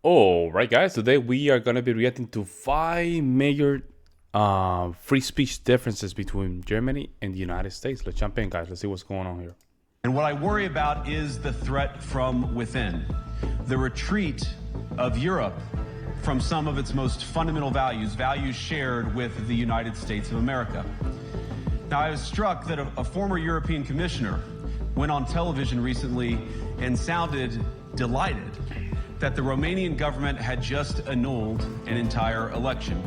All right, guys. Today we are gonna be reacting to 5 major free speech differences between Germany and the United States. Let's jump in, guys. Let's see what's going on here. And what I worry about is the threat from within, the retreat of Europe from some of its most fundamental values, values shared with the United States of America. Now, I was struck that a former European commissioner went on television recently and sounded delighted that the Romanian government had just annulled an entire election.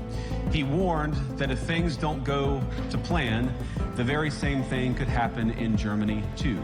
He warned that if things don't go to plan, the very same thing could happen in Germany too.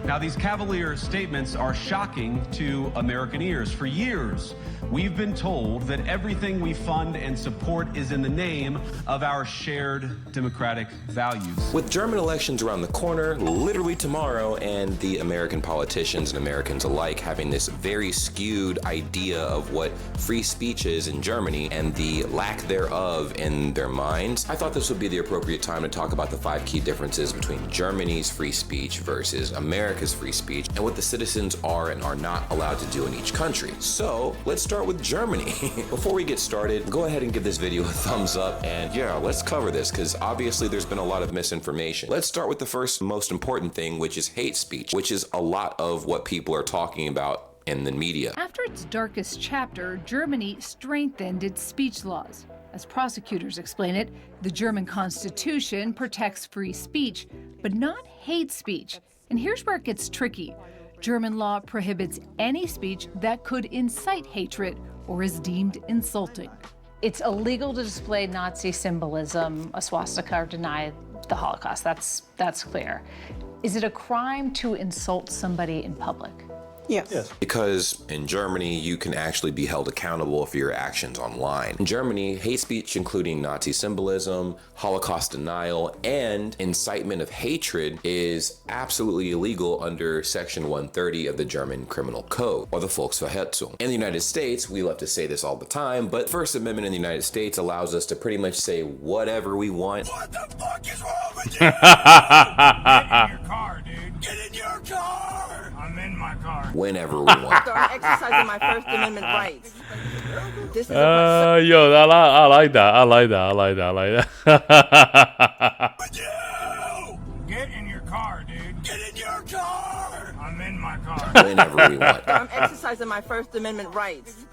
Now, these cavalier statements are shocking to American ears. For years, we've been told that everything we fund and support is in the name of our shared democratic values. With German elections around the corner, literally tomorrow, and the American politicians and Americans alike having this very skewed idea of what free speech is in Germany and the lack thereof in their minds, I thought this would be the appropriate time to talk about the 5 key differences between Germany's free speech versus America's free speech and what the citizens are and are not allowed to do in each country. So let's start with Germany. Before we get started, go ahead and give this video a thumbs up, and yeah, let's cover this because obviously there's been a lot of misinformation. Let's start with the first most important thing, which is hate speech, which is a lot of what people are talking about in the media. After its darkest chapter, Germany strengthened its speech laws. As prosecutors explain it, the German Constitution protects free speech, but not hate speech. And here's where it gets tricky. German law prohibits any speech that could incite hatred or is deemed insulting. It's illegal to display Nazi symbolism, a swastika, or deny the Holocaust. That's clear. Is it a crime to insult somebody in public? Yes. Because in Germany, you can actually be held accountable for your actions online. In Germany, hate speech, including Nazi symbolism, Holocaust denial, and incitement of hatred is absolutely illegal under Section 130 of the German Criminal Code, or the Volksverhetzung. In the United States, we love to say this all the time, but First Amendment in the United States allows us to pretty much say whatever we want. What the fuck is wrong with you? Get in your car, dude. Get in your car. I'm in my car. Whenever we want. So I'm exercising my First Amendment rights. This is Yo, I like that. I like that. I like that. I like that. with you. Get in your car, dude. Get in your car. I'm in my car. Whenever we want. I'm exercising my First Amendment rights.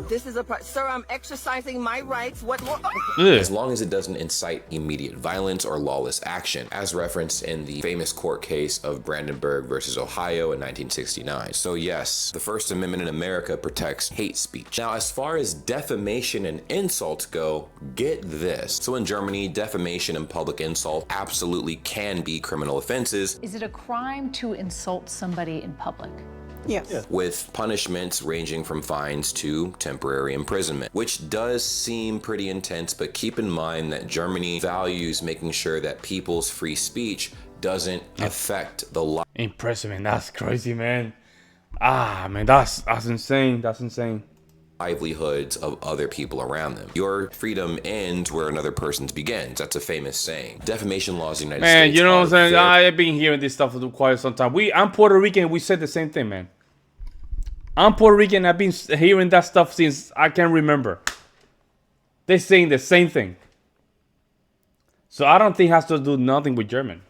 This is sir, I'm exercising my rights. What more? As long as it doesn't incite immediate violence or lawless action, as referenced in the famous court case of Brandenburg versus Ohio in 1969. So yes, the First Amendment in America protects hate speech. Now, as far as defamation and insult go, get this. So in Germany, defamation and public insult absolutely can be criminal offenses. Is it a crime to insult somebody in public? Yes. With punishments ranging from fines to temporary imprisonment, which does seem pretty intense, but keep in mind that Germany values making sure that people's free speech doesn't affect the Imprisonment. That's crazy, man. Man, that's insane. That's insane. livelihoods of other people around them. Your freedom ends where another person's begins. That's a famous saying. Defamation laws in the United States. Man, you know what I'm saying? fair. I've been hearing this stuff for quite some time. I'm Puerto Rican. We said the same thing, man. I'm Puerto Rican. I've been hearing that stuff since I can remember. They're saying the same thing. So I don't think it has to do nothing with German.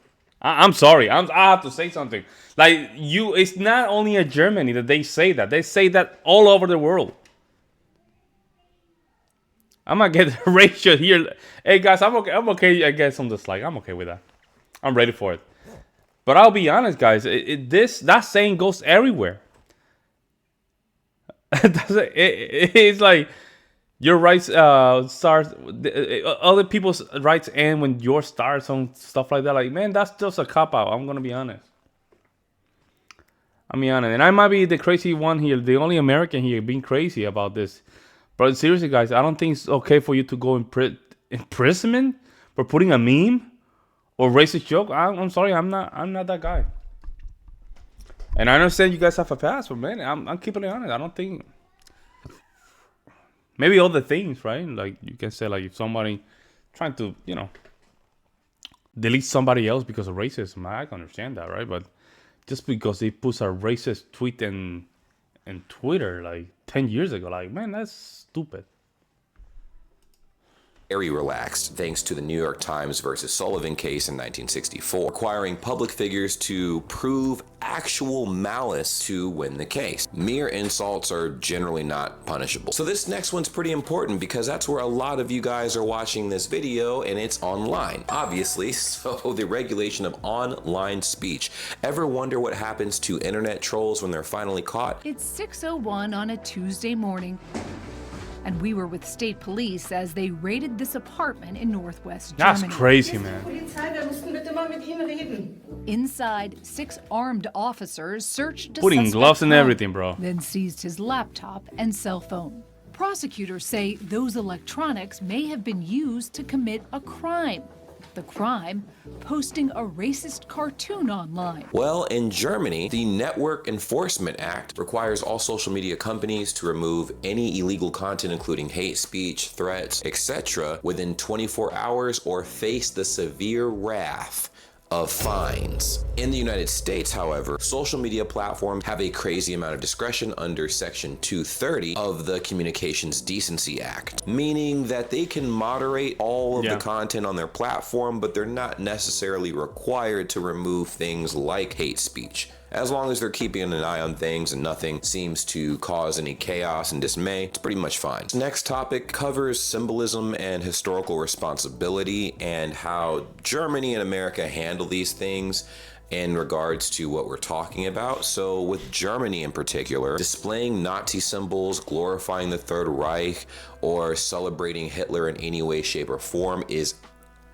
I'm sorry. I have to say something. Like, it's not only in Germany that they say that. They say that all over the world. I'm gonna get the ratio here. Hey guys, I'm okay. I guess on the slide. I'm okay with that. I'm ready for it. But I'll be honest, guys. That saying goes everywhere. It's like your rights starts. Other people's rights end when yours starts on stuff like that. Like, man, that's just a cop out. I'm gonna be honest. And I might be the crazy one here, the only American here being crazy about this. But seriously, guys, I don't think it's okay for you to go imprisonment for putting a meme or racist joke. I'm sorry, I'm not that guy. And I understand you guys have a pass, but man, I'm keeping it honest. I don't think. Maybe other things, right? Like you can say, like if somebody trying to, delete somebody else because of racism, I can understand that, right? But just because he puts a racist tweet in Twitter like 10 years ago. Like, man, that's stupid. Very relaxed thanks to the New York Times versus Sullivan case in 1964, requiring public figures to prove actual malice to win the case. Mere insults are generally not punishable. So this next one's pretty important because that's where a lot of you guys are watching this video, and it's online, obviously. So the regulation of online speech. Ever wonder what happens to internet trolls when they're finally caught? It's 6:01 on a Tuesday morning, and we were with state police as they raided this apartment in Northwest That's Germany. crazy, man. Polizei, wir müssen bitte mal mit Ihnen reden. Inside, 6 armed officers searched a Putting suspect's gloves and home, everything, bro. then seized his laptop and cell phone. Prosecutors say those electronics may have been used to commit a crime. The crime, posting a racist cartoon online. Well, in Germany, the Network Enforcement Act requires all social media companies to remove any illegal content, including hate speech, threats, etc., within 24 hours or face the severe wrath of fines. In the United States, however, social media platforms have a crazy amount of discretion under Section 230 of the Communications Decency Act, meaning that they can moderate all of the content on their platform, but they're not necessarily required to remove things like hate speech. As long as they're keeping an eye on things and nothing seems to cause any chaos and dismay, it's pretty much fine. This next topic covers symbolism and historical responsibility and how Germany and America handle these things in regards to what we're talking about. So with Germany in particular, displaying Nazi symbols, glorifying the Third Reich, or celebrating Hitler in any way, shape, or form is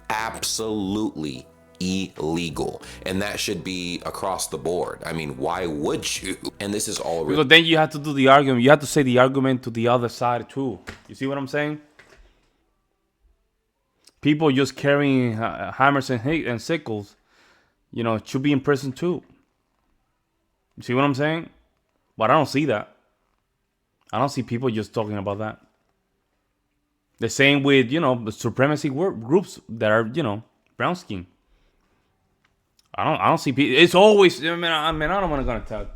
absolutely illegal, and that should be across the board. I mean, why would you? And this is all because then you have to do the argument. You have to say the argument to the other side too. You see what I'm saying? People just carrying hammers and sickles, you know, should be in prison too. You see what I'm saying? But I don't see that. I don't see people just talking about that. The same with, you know, the supremacy groups that are, you know, brown skin. I don't see people. It's always. I mean, I don't want to go tell.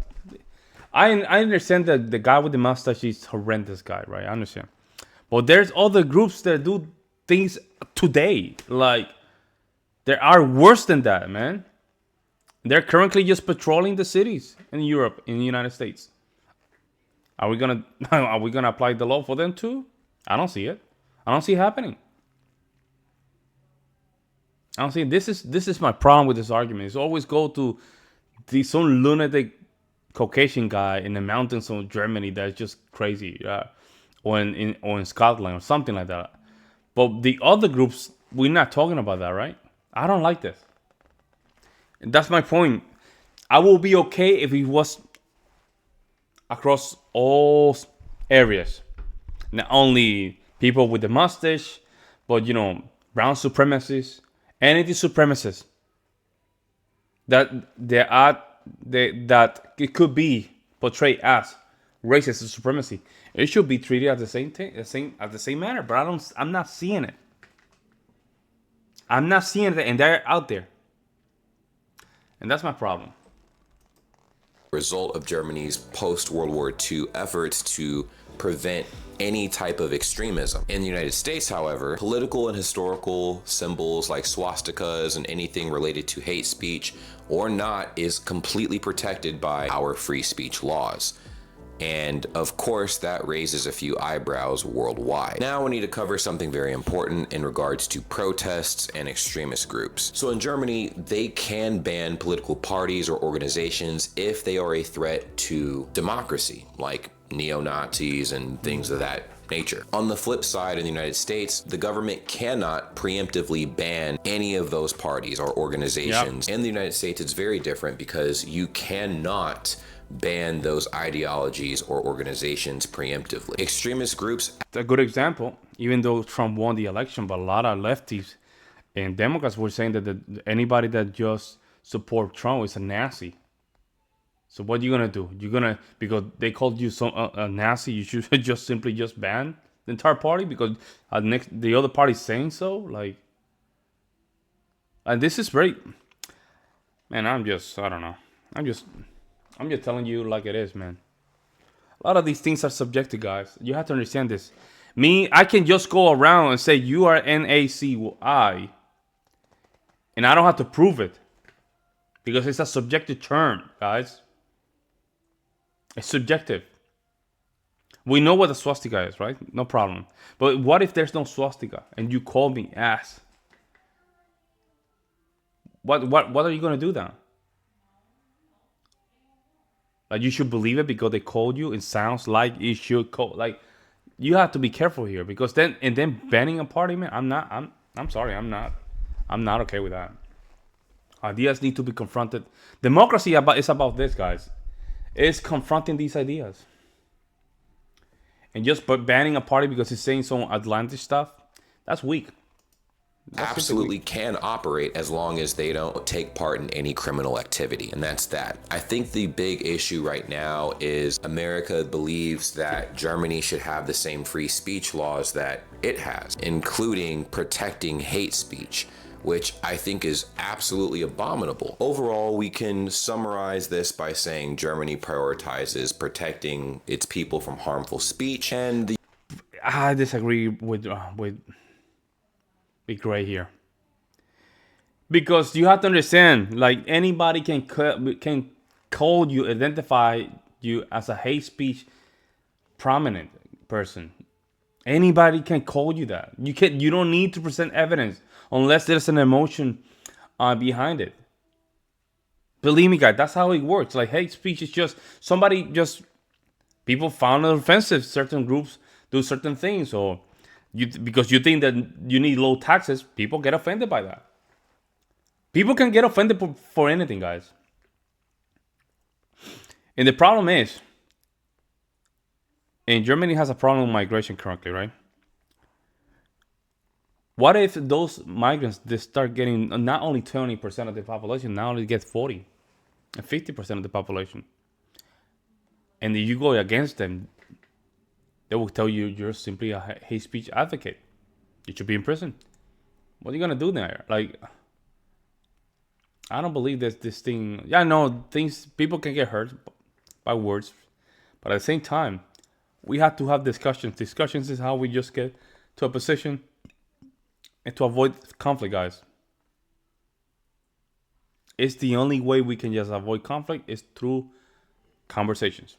I understand that the guy with the mustache is horrendous guy, right? I understand. But there's other groups that do things today. Like, there are worse than that, man. They're currently just patrolling the cities in Europe, in the United States. Are we gonna apply the law for them too? I don't see it. I don't see it happening. I don't see this is my problem with this argument. It's always go to some lunatic Caucasian guy in the mountains of Germany that's just crazy, or in Scotland or something like that. But the other groups, we're not talking about that, right? I don't like this. And that's my point. I will be okay if it was across all areas, not only people with the mustache, but, you know, brown supremacists. Any supremacists that it could be portrayed as racist supremacy, it should be treated as the same manner. But I'm not seeing it. I'm not seeing it, and they're out there, and that's my problem. Result of Germany's post-World War II efforts to prevent any type of extremism. In the United States, however, political and historical symbols like swastikas and anything related to hate speech or not is completely protected by our free speech laws. And of course, that raises a few eyebrows worldwide. Now we need to cover something very important in regards to protests and extremist groups. So in Germany, they can ban political parties or organizations if they are a threat to democracy, like neo-Nazis and things of that nature. On the flip side, in the United States, the government cannot preemptively ban any of those parties or organizations. In the United States, it's very different because you cannot ban those ideologies or organizations preemptively. Extremist groups. It's a good example, even though Trump won the election, but a lot of lefties and Democrats were saying that anybody that just support Trump is a Nazi. So what are you gonna do? Because they called you a Nazi, you should just simply ban the entire party because the other party is saying so. Like, and this is very, man. I don't know. I'm just telling you like it is, man. A lot of these things are subjective, guys. You have to understand this. Me, I can just go around and say you are NACI, and I don't have to prove it because it's a subjective term, guys. It's subjective. We know what a swastika is, right? No problem. But what if there's no swastika and you call me ass? What are you gonna do then? Like, you should believe it because they called you. It sounds like it should call. Like, you have to be careful here because then banning a party, man. I'm sorry. I'm not okay with that. Ideas need to be confronted. Democracy is about this, guys. It's confronting these ideas. And just banning a party because it's saying some outlandish stuff, that's weak. Absolutely can operate as long as they don't take part in any criminal activity. And that's that. I think the big issue right now is America believes that Germany should have the same free speech laws that it has, including protecting hate speech, which I think is absolutely abominable. Overall, we can summarize this by saying Germany prioritizes protecting its people from harmful speech, and I disagree with Gray here, because you have to understand, like, anybody can call you, identify you as a hate speech prominent person. Anybody can call you that. You don't need to present evidence unless there's an emotion behind it. Believe me, guys, that's how it works. Like, hate speech is just people found it offensive. Certain groups do certain things, or because you think that you need low taxes, people get offended by that. People can get offended for anything, guys. And the problem is, and Germany has a problem with migration currently, right? What if those migrants, they start getting not only 20% of the population, now they get 40 and 50% of the population. And if you go against them, they will tell you you're simply a hate speech advocate. You should be in prison. What are you gonna do there? Like, I don't believe that this thing. Yeah, I know people can get hurt by words, but at the same time, we have to have discussions. Discussions is how we just get to a position and to avoid conflict, guys. It's the only way we can just avoid conflict is through conversations.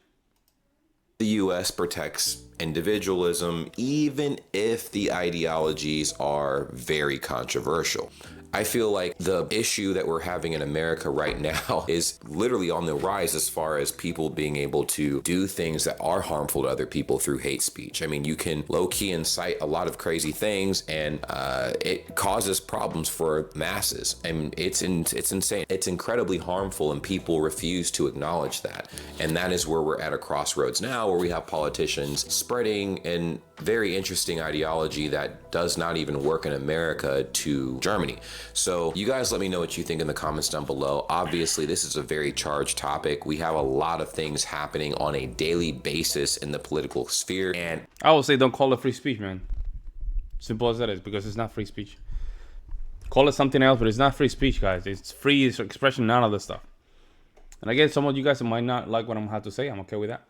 the US protects individualism, even if the ideologies are very controversial. I feel like the issue that we're having in America right now is literally on the rise as far as people being able to do things that are harmful to other people through hate speech. I mean, you can low-key incite a lot of crazy things, and it causes problems for masses. And it's insane. It's incredibly harmful, and people refuse to acknowledge that. And that is where we're at a crossroads now, where we have politicians spreading an very interesting ideology that does not even work in America to Germany. So you guys let me know what you think in the comments down below. Obviously, this is a very charged topic. We have a lot of things happening on a daily basis in the political sphere. And I would say don't call it free speech, man. Simple as that is, because it's not free speech. Call it something else, but it's not free speech, guys. It's free expression, none of this stuff. And again, some of you guys might not like what I'm going to have to say. I'm okay with that.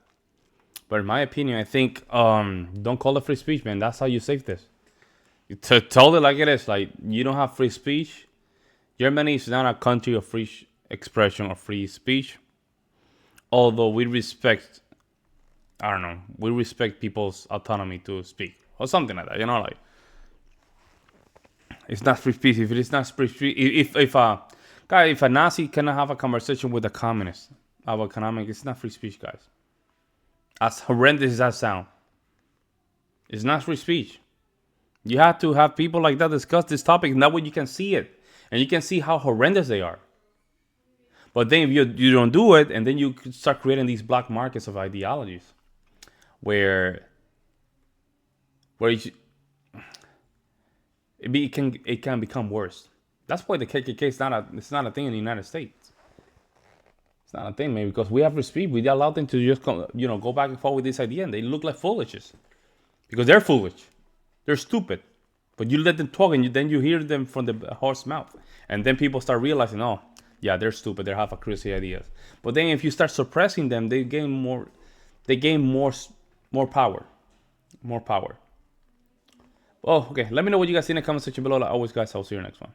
But in my opinion, I think don't call it free speech, man. That's how you save this. To tell it like it is, like, you don't have free speech. Germany is not a country of free expression or free speech. Although we respect, I don't know, we respect people's autonomy to speak or something like that. You know, like, it's not free speech. If it is not free speech, if a Nazi cannot have a conversation with a communist about economics, it's not free speech, guys. As horrendous as that sounds, it's not free speech. You have to have people like that discuss this topic, and that way you can see it. And you can see how horrendous they are. But then if you don't do it, and then you start creating these black markets of ideologies where it can become worse. That's why the KKK is not a thing in the United States. It's not a thing, maybe, because we have respect. We allow them to just go back and forth with this idea, and they look like foolishes because they're foolish. They're stupid. But you let them talk, and then you hear them from the horse's mouth. And then people start realizing, oh, yeah, they're stupid. They have crazy ideas. But then if you start suppressing them, they gain more they gain more power. More power. Oh, okay. Let me know what you guys see in the comment section below. Like always, guys, I'll see you next one.